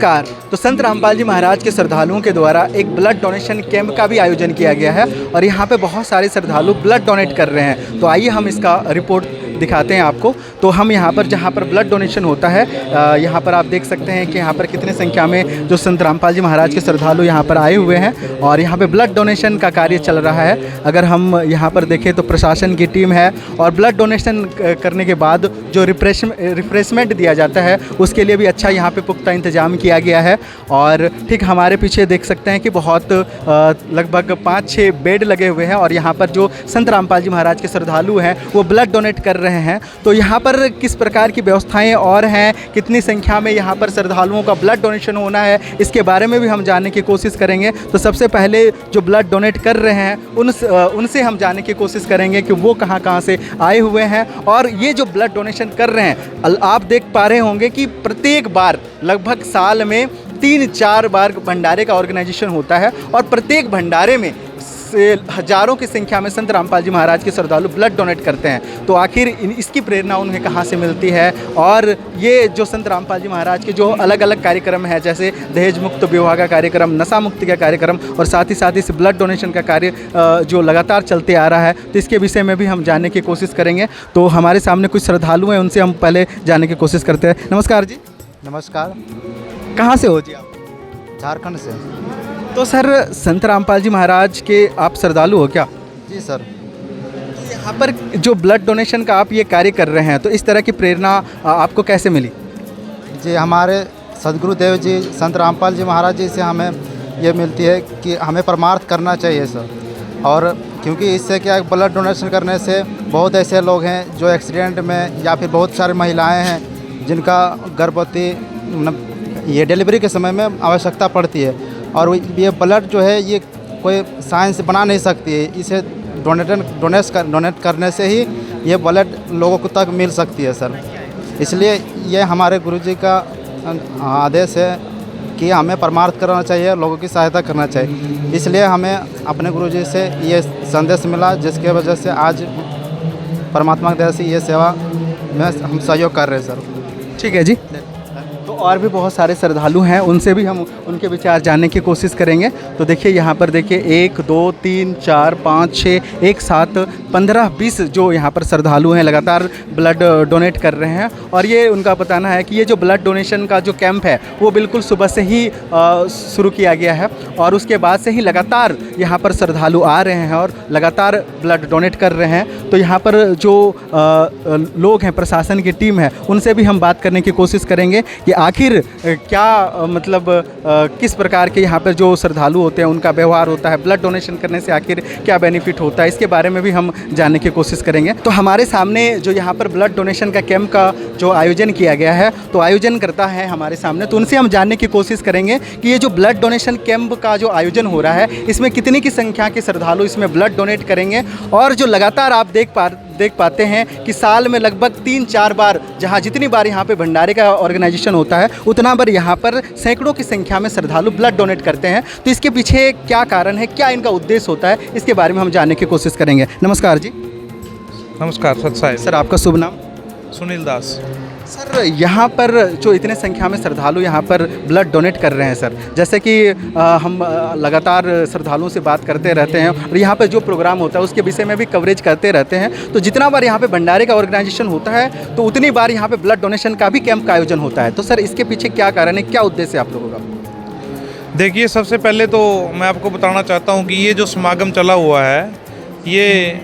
Car तो संत रामपाल जी महाराज के श्रद्धालुओं के द्वारा एक ब्लड डोनेशन कैंप का भी आयोजन किया गया है और यहाँ पे बहुत सारे श्रद्धालु ब्लड डोनेट कर रहे हैं। तो आइए हम इसका रिपोर्ट दिखाते हैं आपको। तो हम यहाँ पर जहाँ पर ब्लड डोनेशन होता है यहाँ पर आप देख सकते हैं कि यहाँ पर कितने संख्या में जो संत रामपाल जी महाराज के श्रद्धालु यहाँ पर आए हुए हैं और यहाँ पे ब्लड डोनेशन का कार्य चल रहा है। अगर हम यहाँ पर देखें तो प्रशासन की टीम है और ब्लड डोनेशन करने के बाद जो रिफ्रेशमेंट दिया जाता है उसके लिए भी अच्छा यहाँ पे पुख्ता इंतजाम किया गया है। और ठीक हमारे पीछे देख सकते हैं कि बहुत लगभग 5-6 बेड लगे हुए हैं और यहाँ पर जो संत रामपाल जी महाराज के श्रद्धालु हैं वो ब्लड डोनेट कर रहे हैं। तो यहाँ पर किस प्रकार की व्यवस्थाएं और हैं, कितनी संख्या में यहाँ पर श्रद्धालुओं का ब्लड डोनेशन होना है, इसके बारे में भी हम जानने की कोशिश करेंगे। तो सबसे पहले जो ब्लड डोनेट कर रहे हैं उनसे हम जानने की कोशिश करेंगे कि वो कहाँ से आए हुए हैं। और ये जो ब्लड डोनेशन कर रहे हैं आप देख पा रहे होंगे कि प्रत्येक बार लगभग साल में 3-4 बार भंडारे का ऑर्गेनाइजेशन होता है और प्रत्येक भंडारे में हजारों की संख्या में संत रामपाल जी महाराज के श्रद्धालु ब्लड डोनेट करते हैं। तो आखिर इसकी प्रेरणा उन्हें कहाँ से मिलती है और ये जो संत रामपाल जी महाराज के जो अलग अलग कार्यक्रम है जैसे दहेज मुक्त विवाह का कार्यक्रम, नशा मुक्ति का कार्यक्रम और साथ ही इस ब्लड डोनेशन का कार्य जो लगातार चलते आ रहा है, तो इसके विषय में भी हम जानने की कोशिश करेंगे। तो हमारे सामने कुछ श्रद्धालु हैं, उनसे हम पहले जानने की कोशिश करते हैं। नमस्कार जी। नमस्कार। कहाँ से हो जी आप? झारखंड से। तो सर संत रामपाल जी महाराज के आप श्रद्धालु हो क्या? जी सर। तो यहाँ पर जो ब्लड डोनेशन का आप ये कार्य कर रहे हैं तो इस तरह की प्रेरणा आपको कैसे मिली? जी हमारे सदगुरुदेव जी संत रामपाल जी महाराज जी से हमें ये मिलती है कि हमें परमार्थ करना चाहिए सर। और क्योंकि इससे क्या है, ब्लड डोनेशन करने से बहुत ऐसे लोग हैं जो एक्सीडेंट में या फिर बहुत सारी महिलाएं हैं जिनका गर्भवती ये डिलीवरी के समय में आवश्यकता पड़ती है और ये ब्लड जो है ये कोई साइंस बना नहीं सकती है। इसे डोनेट करने से ही ये ब्लड लोगों को तक मिल सकती है सर। इसलिए ये हमारे गुरुजी का आदेश है कि हमें परमार्थ करना चाहिए, लोगों की सहायता करना चाहिए। इसलिए हमें अपने गुरुजी से ये संदेश मिला जिसके वजह से आज परमात्मा की दया से ये सेवा में हम सहयोग कर रहे हैं सर। ठीक है जी। तो और भी बहुत सारे श्रद्धालु हैं, उनसे भी हम उनके विचार जानने की कोशिश करेंगे। तो देखिए यहाँ पर देखिए 1 2 3 4 5 6 एक साथ 15-20 जो यहाँ पर श्रद्धालु हैं लगातार ब्लड डोनेट कर रहे हैं। और ये उनका बताना है कि ये जो ब्लड डोनेशन का जो कैंप है वो बिल्कुल सुबह से ही शुरू किया गया है और उसके बाद से ही लगातार यहाँ पर श्रद्धालु आ रहे हैं और लगातार ब्लड डोनेट कर रहे हैं। तो यहाँ पर जो लोग हैं, प्रशासन की टीम है, उनसे भी हम बात करने की कोशिश करेंगे कि आखिर क्या मतलब किस प्रकार के यहाँ पर जो श्रद्धालु होते हैं उनका व्यवहार होता है, ब्लड डोनेशन करने से आखिर क्या बेनिफिट होता है, इसके बारे में भी हम जानने की कोशिश करेंगे। तो हमारे सामने जो यहाँ पर ब्लड डोनेशन का कैंप का जो आयोजन किया गया है तो आयोजन करता है हमारे सामने, तो उनसे हम जानने की कोशिश करेंगे कि ये जो ब्लड डोनेशन कैंप का जो आयोजन हो रहा है इसमें कितनी की संख्या के श्रद्धालु इसमें ब्लड डोनेट करेंगे। और जो लगातार आप देख पाते हैं कि साल में लगभग 3-4 बार जहां जितनी बार यहाँ पे भंडारे का ऑर्गेनाइजेशन होता है उतना बार यहाँ पर सैकड़ों की संख्या में श्रद्धालु ब्लड डोनेट करते हैं। तो इसके पीछे क्या कारण है, क्या इनका उद्देश्य होता है, इसके बारे में हम जानने की कोशिश करेंगे। नमस्कार जी। नमस्कार सत साहिब। सर आपका शुभ नाम? सुनील दास। सर यहाँ पर जो इतने संख्या में श्रद्धालु यहाँ पर ब्लड डोनेट कर रहे हैं सर, जैसे कि हम लगातार श्रद्धालुओं से बात करते रहते हैं और यहाँ पर जो प्रोग्राम होता है उसके विषय में भी कवरेज करते रहते हैं। तो जितना बार यहाँ पे भंडारे का ऑर्गेनाइजेशन होता है तो उतनी बार यहाँ पे ब्लड डोनेशन का भी कैंप का आयोजन होता है। तो सर इसके पीछे क्या कारण है, क्या उद्देश्य है आप लोगों का? देखिए, सबसे पहले तो मैं आपको बताना चाहता हूँ कि ये जो समागम चला हुआ है ये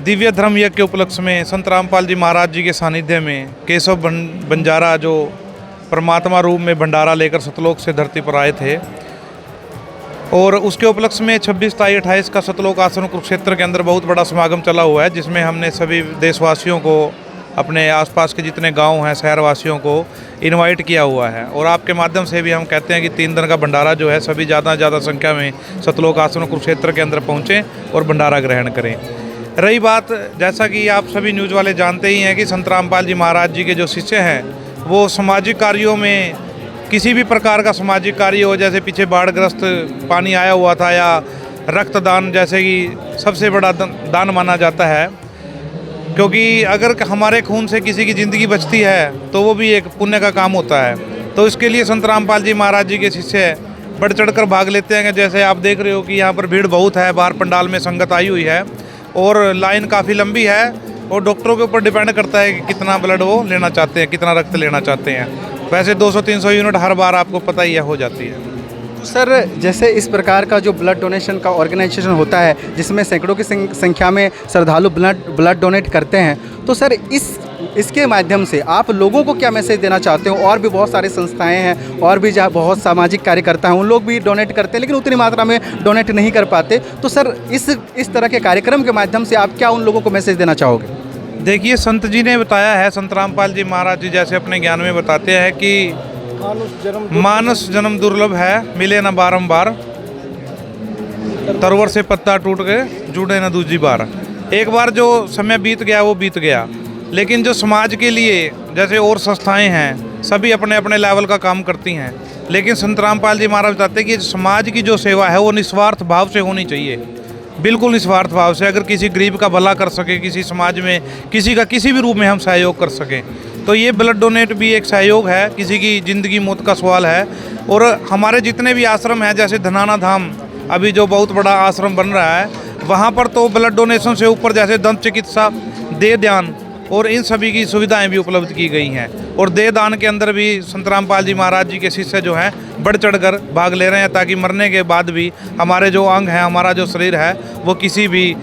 दिव्य धर्म यज्ञ के उपलक्ष्य में संत रामपाल जी महाराज जी के सानिध्य में केशव बंजारा जो परमात्मा रूप में भंडारा लेकर सतलोक से धरती पर आए थे और उसके उपलक्ष्य में 26 तारीख 28 का सतलोक आश्रम कुरुक्षेत्र के अंदर बहुत बड़ा समागम चला हुआ है जिसमें हमने सभी देशवासियों को, अपने आसपास के जितने गांव हैं, शहरवासियों को इनवाइट किया हुआ है। और आपके माध्यम से भी हम कहते हैं कि 3 दिन का भंडारा जो है सभी ज़्यादा संख्या में सतलोक आश्रम कुरुक्षेत्र के अंदर पहुँचें और भंडारा ग्रहण करें। रही बात, जैसा कि आप सभी न्यूज़ वाले जानते ही हैं कि संत रामपाल जी महाराज जी के जो शिष्य हैं वो सामाजिक कार्यों में, किसी भी प्रकार का सामाजिक कार्य हो, जैसे पीछे बाढ़ग्रस्त पानी आया हुआ था या रक्तदान जैसे कि सबसे बड़ा दान माना जाता है, क्योंकि अगर हमारे खून से किसी की ज़िंदगी बचती है तो वो भी एक पुण्य का काम होता है। तो इसके लिए संत रामपाल जी महाराज जी के शिष्य बढ़ चढ़कर भाग लेते हैं। जैसे आप देख रहे हो कि यहाँ पर भीड़ बहुत है, बाहर पंडाल में संगत आई हुई है और लाइन काफ़ी लंबी है और डॉक्टरों के ऊपर डिपेंड करता है कि कितना ब्लड वो लेना चाहते हैं, कितना रक्त लेना चाहते हैं। वैसे 200-300 यूनिट हर बार आपको पता ही है हो जाती है। तो सर जैसे इस प्रकार का जो ब्लड डोनेशन का ऑर्गेनाइजेशन होता है जिसमें सैकड़ों की संख्या में श्रद्धालु ब्लड डोनेट करते हैं, तो सर इसके माध्यम से आप लोगों को क्या मैसेज देना चाहते हो? और भी बहुत सारी संस्थाएं हैं और भी जहाँ बहुत सामाजिक कार्यकर्ता हैं, उन लोग भी डोनेट करते हैं लेकिन उतनी मात्रा में डोनेट नहीं कर पाते। तो सर इस तरह के कार्यक्रम के माध्यम से आप क्या उन लोगों को मैसेज देना चाहोगे? देखिए, संत जी ने बताया है, संत रामपाल जी महाराज जी जैसे अपने ज्ञान में बताते हैं कि मानस जन्म दुर्लभ है, मिले न बारंबार, तरवर से पत्ता टूट के जुड़े न दूजी बार। एक बार जो समय बीत गया वो बीत गया, लेकिन जो समाज के लिए जैसे और संस्थाएं हैं सभी अपने अपने लेवल का काम करती हैं, लेकिन संत रामपाल जी महाराज बताते हैं कि समाज की जो सेवा है वो निस्वार्थ भाव से होनी चाहिए, बिल्कुल निस्वार्थ भाव से। अगर किसी गरीब का भला कर सके, किसी समाज में किसी का किसी भी रूप में हम सहयोग कर सकें, तो ये ब्लड डोनेट भी एक सहयोग है, किसी की ज़िंदगी मौत का सवाल है। और हमारे जितने भी आश्रम हैं, जैसे धनाना धाम अभी जो बहुत बड़ा आश्रम बन रहा है, वहाँ पर तो ब्लड डोनेशन से ऊपर जैसे दंत चिकित्सा, देह दान और इन सभी की सुविधाएं भी उपलब्ध की गई हैं। और देह दान के अंदर भी संत रामपाल जी महाराज जी के शिष्य जो हैं बढ़ चढ़कर भाग ले रहे हैं, ताकि मरने के बाद भी हमारे जो अंग हैं, हमारा जो शरीर है, वो किसी भी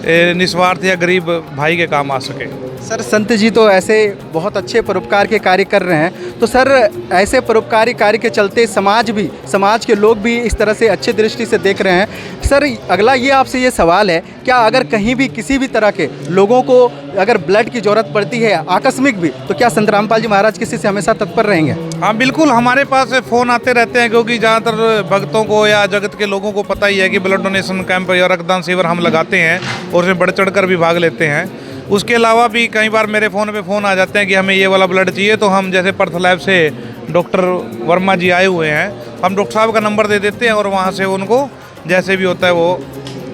निस्वार्थ या गरीब भाई के काम आ सके। सर संत जी तो ऐसे बहुत अच्छे परोपकार के कार्य कर रहे हैं, तो सर ऐसे परोपकारी कार्य के चलते समाज के लोग भी इस तरह से अच्छे दृष्टि से देख रहे हैं। सर अगला ये आपसे ये सवाल है, क्या अगर कहीं भी किसी भी तरह के लोगों को अगर ब्लड की ज़रूरत पड़ती है आकस्मिक भी, तो क्या संत रामपाल जी महाराज किसी से हमेशा तत्पर रहेंगे? हाँ बिल्कुल, हमारे पास फ़ोन आते रहते हैं, क्योंकि ज़्यादातर भक्तों को या जगत के लोगों को पता ही है कि ब्लड डोनेशन कैंप या रक्तदान शिविर हम लगाते हैं और उसमें बढ़ चढ़ कर भी भाग लेते हैं। उसके अलावा भी कई बार मेरे फ़ोन पे फ़ोन आ जाते हैं कि हमें ये वाला ब्लड चाहिए, तो हम जैसे पर्थ लैब से डॉक्टर वर्मा जी आए हुए हैं, हम डॉक्टर साहब का नंबर दे देते हैं और वहाँ से उनको जैसे भी होता है वो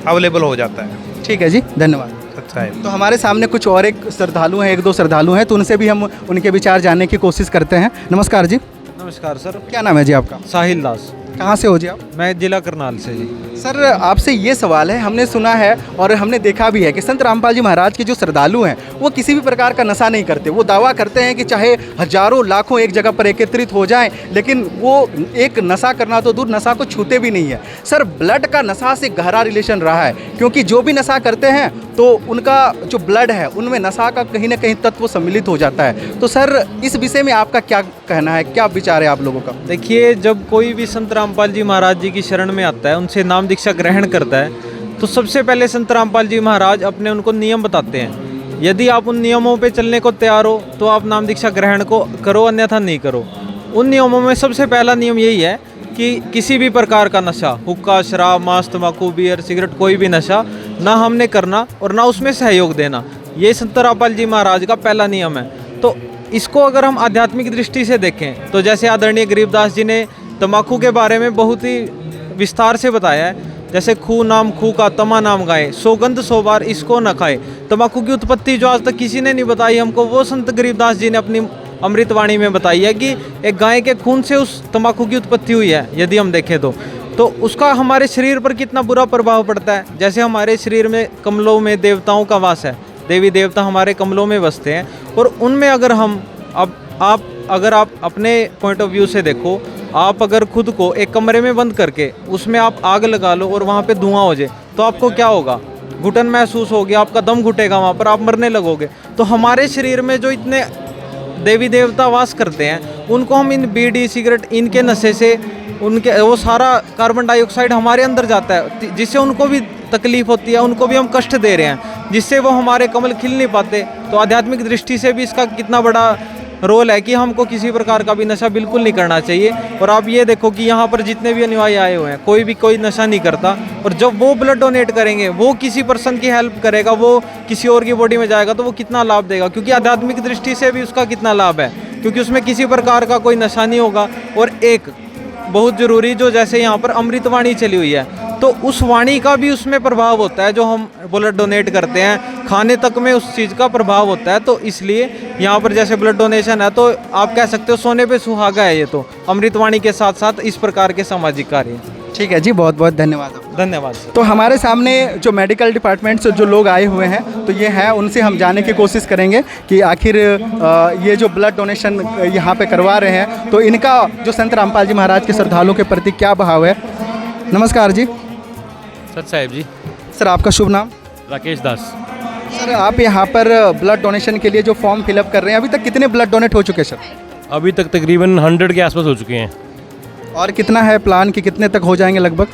अवेलेबल हो जाता है। ठीक है जी, धन्यवाद। अच्छा है। तो हमारे सामने कुछ और एक श्रद्धालु हैं, 1-2 श्रद्धालु हैं, तो उनसे भी हम उनके विचार जानने की कोशिश करते हैं। नमस्कार जी। नमस्कार सर। क्या नाम है जी आपका? साहिल दास। कहाँ से हो जी आप? मैं जिला करनाल से जी। सर आपसे ये सवाल है, हमने सुना है और हमने देखा भी है कि संत रामपाल जी महाराज के जो श्रद्धालु हैं वो किसी भी प्रकार का नशा नहीं करते। वो दावा करते हैं कि चाहे हजारों लाखों एक जगह पर एकत्रित हो जाएं, लेकिन वो एक नशा करना तो दूर, नशा को छूते भी नहीं है। सर ब्लड का नशा से गहरा रिलेशन रहा है, क्योंकि जो भी नशा करते हैं तो उनका जो ब्लड है उनमें नशा का कहीं ना कहीं तत्व सम्मिलित हो जाता है। तो सर इस विषय में आपका क्या कहना है, क्या विचार है आप लोगों का? देखिए, जब कोई भी संत रामपाल जी महाराज जी की शरण में आता है, उनसे नाम दीक्षा ग्रहण करता है, तो सबसे पहले संत रामपाल जी महाराज अपने उनको नियम बताते हैं। यदि आप उन नियमों पे चलने को तैयार हो तो आप नाम दीक्षा ग्रहण को करो, अन्यथा नहीं करो। उन नियमों में सबसे पहला नियम यही है कि किसी भी प्रकार का नशा, हुक्का, शराब, मांस, तंबाकू, बियर, सिगरेट, कोई भी नशा ना हमने करना और ना उसमें सहयोग देना। ये संत रामपाल जी महाराज का पहला नियम है। तो इसको अगर हम आध्यात्मिक दृष्टि से देखें तो जैसे आदरणीय गरीबदास जी ने तंबाकू के बारे में बहुत ही विस्तार से बताया है, जैसे खू नाम खू का तमा नाम गाए, सौगंध 100 बार इसको न खाए। तंबाकू की उत्पत्ति जो आज तक किसी ने नहीं बताई हमको, वो संत गरीबदास जी ने अपनी अमृतवाणी में बताई है कि एक गाय के खून से उस तंबाकू की उत्पत्ति हुई है। यदि हम देखें तो उसका हमारे शरीर पर कितना बुरा प्रभाव पड़ता है। जैसे हमारे शरीर में कमलों में देवताओं का वास है, देवी देवता हमारे कमलों में बसते हैं, और उनमें अगर हम अगर आप अपने पॉइंट ऑफ व्यू से देखो, आप अगर खुद को एक कमरे में बंद करके उसमें आप आग लगा लो और वहाँ पे धुआं हो जाए, तो आपको क्या होगा? घुटन महसूस होगी, आपका दम घुटेगा, वहाँ पर आप मरने लगोगे। तो हमारे शरीर में जो इतने देवी देवता वास करते हैं, उनको हम इन बीड़ी, सिगरेट, इनके नशे से उनके वो सारा कार्बन डाइऑक्साइड हमारे अंदर जाता है, जिससे उनको भी तकलीफ होती है, उनको भी हम कष्ट दे रहे हैं, जिससे वो हमारे कमल खिल नहीं पाते। तो आध्यात्मिक दृष्टि से भी इसका कितना बड़ा रोल है कि हमको किसी प्रकार का भी नशा बिल्कुल नहीं करना चाहिए। और आप ये देखो कि यहाँ पर जितने भी अनुयायी आए हुए हैं, कोई नशा नहीं करता, और जब वो ब्लड डोनेट करेंगे, वो किसी पर्सन की हेल्प करेगा, वो किसी और की बॉडी में जाएगा, तो वो कितना लाभ देगा, क्योंकि आध्यात्मिक दृष्टि से भी उसका कितना लाभ है, क्योंकि उसमें किसी प्रकार का कोई नशा नहीं होगा। और एक बहुत ज़रूरी, जो जैसे यहाँ पर अमृतवाणी चली हुई है, तो उस वाणी का भी उसमें प्रभाव होता है। जो हम ब्लड डोनेट करते हैं, खाने तक में उस चीज़ का प्रभाव होता है। तो इसलिए यहाँ पर जैसे ब्लड डोनेशन है, तो आप कह सकते हो सोने पे सुहागा है ये तो, अमृतवाणी के साथ साथ इस प्रकार के सामाजिक कार्य। ठीक है जी, बहुत बहुत धन्यवाद आपका। धन्यवाद सर। तो हमारे सामने जो मेडिकल डिपार्टमेंट से जो लोग आए हुए हैं, तो ये हैं, उनसे हम जानने की कोशिश करेंगे कि आखिर ये जो ब्लड डोनेशन यहाँ पे करवा रहे हैं, तो इनका जो संत रामपाल जी महाराज के श्रद्धालुओं के प्रति क्या भाव है। नमस्कार जी। सत साहेब जी। सर आपका शुभ नाम। राकेश दास। सर आप यहाँ पर ब्लड डोनेशन के लिए जो फॉर्म फिलअप कर रहे हैं, अभी तक कितने ब्लड डोनेट हो चुके सर? अभी तक तकरीबन 100 के आसपास हो चुके हैं। और कितना है प्लान कि कितने तक हो जाएंगे लगभग?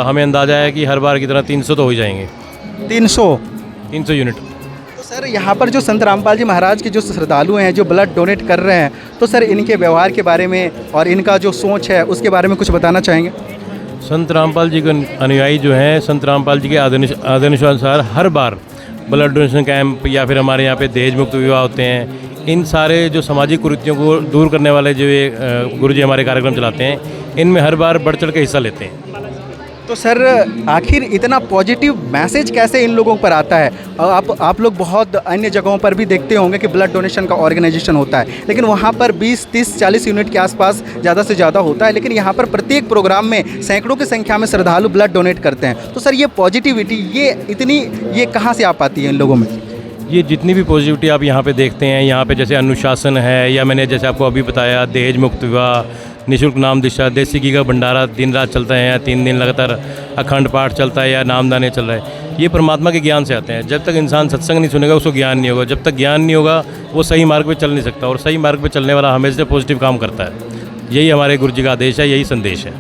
हमें अंदाज़ा है कि हर बार की तरह 300 तो हो ही जाएंगे। 300 यूनिट। तो सर यहाँ पर जो संत रामपाल जी महाराज के जो श्रद्धालु हैं, जो ब्लड डोनेट कर रहे हैं, तो सर इनके व्यवहार के बारे में और इनका जो सोच है उसके बारे में कुछ बताना चाहेंगे? संत रामपाल जी के अनुयायी जो हैं, संत रामपाल जी के आदेशानुसार हर बार ब्लड डोनेशन कैंप या फिर हमारे यहाँ पे दहेज मुक्त विवाह होते हैं, इन सारे जो सामाजिक कुरीतियों को दूर करने वाले जो ये गुरु जी हमारे कार्यक्रम चलाते हैं, इनमें हर बार बढ़ चढ़ के हिस्सा लेते हैं। तो सर आखिर इतना पॉजिटिव मैसेज कैसे इन लोगों पर आता है? आप लोग बहुत अन्य जगहों पर भी देखते होंगे कि ब्लड डोनेशन का ऑर्गेनाइजेशन होता है, लेकिन वहाँ पर 20, 30, 40 यूनिट के आसपास ज़्यादा से ज़्यादा होता है, लेकिन यहाँ पर प्रत्येक प्रोग्राम में सैकड़ों की संख्या में श्रद्धालु ब्लड डोनेट करते हैं। तो सर ये पॉजिटिविटी ये कहाँ से आ पाती है इन लोगों में? ये जितनी भी पॉजिटिविटी आप यहाँ पे देखते हैं, यहाँ पे जैसे अनुशासन है, या मैंने जैसे आपको अभी बताया दहेज मुक्त विवाह, निःशुल्क नाम दीक्षा, देसी घी का भंडारा दिन रात चलता है, या 3 दिन लगातार अखंड पाठ चलता है, या नामदाने चल रहा है, ये परमात्मा के ज्ञान से आते हैं। जब तक इंसान सत्संग नहीं सुनेगा उसको ज्ञान नहीं होगा। जब तक ज्ञान नहीं होगा वो सही मार्ग पे चल नहीं सकता, और सही मार्ग पे चलने वाला हमेशा पॉजिटिव काम करता है। यही हमारे गुरु जी का आदेश है, यही संदेश है।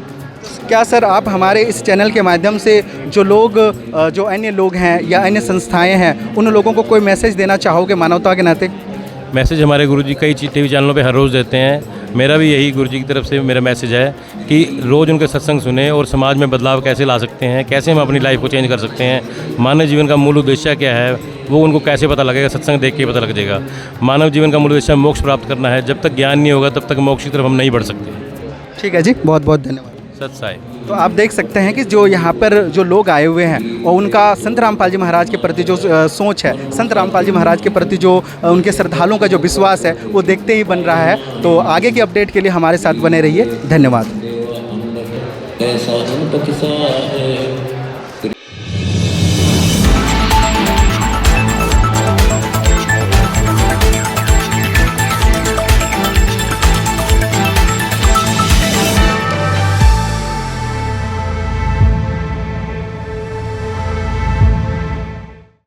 क्या सर आप हमारे इस चैनल के माध्यम से जो लोग जो अन्य लोग हैं या अन्य संस्थाएं हैं, उन लोगों को कोई मैसेज देना चाहोगे मानवता के नाते? मैसेज हमारे गुरुजी कई टीवी चैनलों पे हर रोज़ देते हैं। मेरा भी यही गुरुजी की तरफ से मेरा मैसेज है कि रोज़ उनके सत्संग सुने और समाज में बदलाव कैसे ला सकते हैं, कैसे हम अपनी लाइफ को चेंज कर सकते हैं, मानव जीवन का मूल उद्देश्य क्या है वो उनको कैसे पता लगेगा। सत्संग देख के पता लग जाएगा। मानव जीवन का मूल उद्देश्य मोक्ष प्राप्त करना है। जब तक ज्ञान नहीं होगा तब तक मोक्ष की तरफ हम नहीं बढ़ सकते। ठीक है जी, बहुत बहुत धन्यवाद। सत साई। तो आप देख सकते हैं कि जो यहाँ पर जो लोग आए हुए हैं और उनका संत रामपाल जी महाराज के प्रति जो सोच है, संत रामपाल जी महाराज के प्रति जो उनके श्रद्धालुओं का जो विश्वास है, वो देखते ही बन रहा है। तो आगे की अपडेट के लिए हमारे साथ बने रहिए। धन्यवाद।